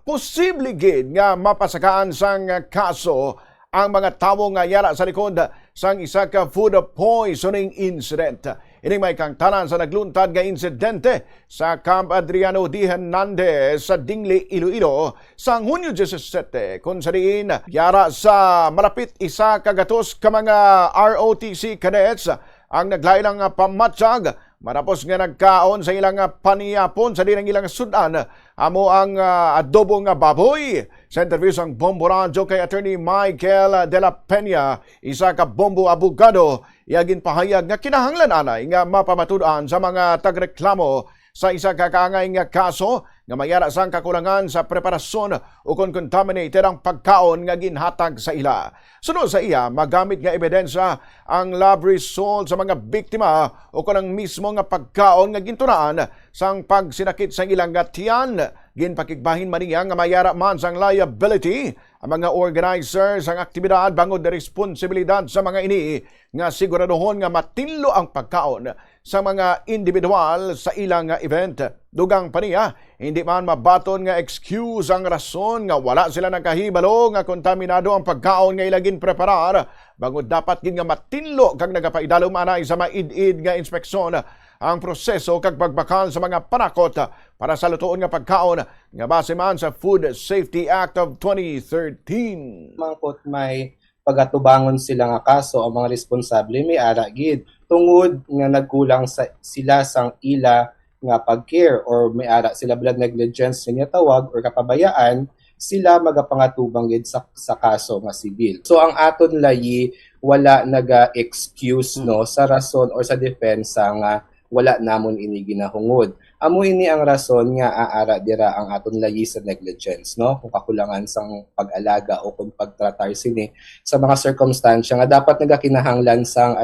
posible gid nga mapasakaan sang kaso ang mga tawo nga yara sa likod sang isa ka food poisoning incident. Ini may kang tanan sa nagluntad nga insidente sa Camp Adriano D. Hernandez sa Dingli, Iloilo sang Hunyo 17 kung sa diin yara sa malapit isa kagatos ka mga ROTC cadets ang naglailang pamatsyag matapos nga nagkaon sa ilang paniyapon sa dinang ilang sudan amo ang adobo nga baboy. Sa interview sang Bombo Radyo kay Attorney Michael de la Peña, isa ka bombo abogado, iyagin pahayag nga kinahanglan anay nga mapamatudan sa mga tagreklamo sa isa ka kaangay nga kaso nga mayara sang kakulangan sa preparasyon o kung contaminated ang pagkaon nga ginhatag sa ila. Sunod sa iya, magamit nga ebidensya ang lab result sa mga biktima o kung ang mismo nga pagkaon nga gintunaan sang pagsinakit sa ilang nga tiyan. Ginpakigbahin man niya nga mayara man sang liability ang mga organizers ang aktibidad bangod na responsibilidad sa mga ini nga siguraduhon nga matinlo ang pagkaon sa mga individual sa ilang event. Dugang pa niya, hindi man mabaton nga excuse ang rason nga wala sila nakahibalo nga kontaminado ang pagkaon nga ilagin preparar bangod dapat gid nga matinlo kag nagapaidalom anay sa maid-id nga inspeksyon ang proseso kag pagbakal sa mga panakot para sa lutoon nga pagkaon nga base man sa Food Safety Act of 2013. Mangkot may pagatubangon sila nga kaso ang mga responsable may ara gid tungod nga nagkulang sila sang ila nga pag-care or may ara sila blood negligence niya tawag or kapabayaan sila magapangatubang gid sa kaso nga sibil. So ang aton layi wala naga-excuse no sa rason or sa depensa nga wala namon ini ginahungod. Amo ini ang rason nga aara dira ang aton layi sa negligence, no? Kung kakulangan sang pag-alaga o kung pagtratar sini sa mga circumstansya nga dapat nagakinahanglan sang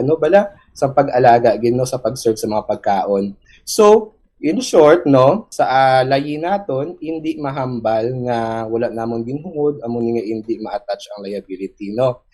sa pag-alaga gino sa pag-serve sa mga pagkaon. So, in short, no, sa layi naton hindi mahambal nga wala namon ginhungod, amo ni nga hindi ma-attach ang liability, no?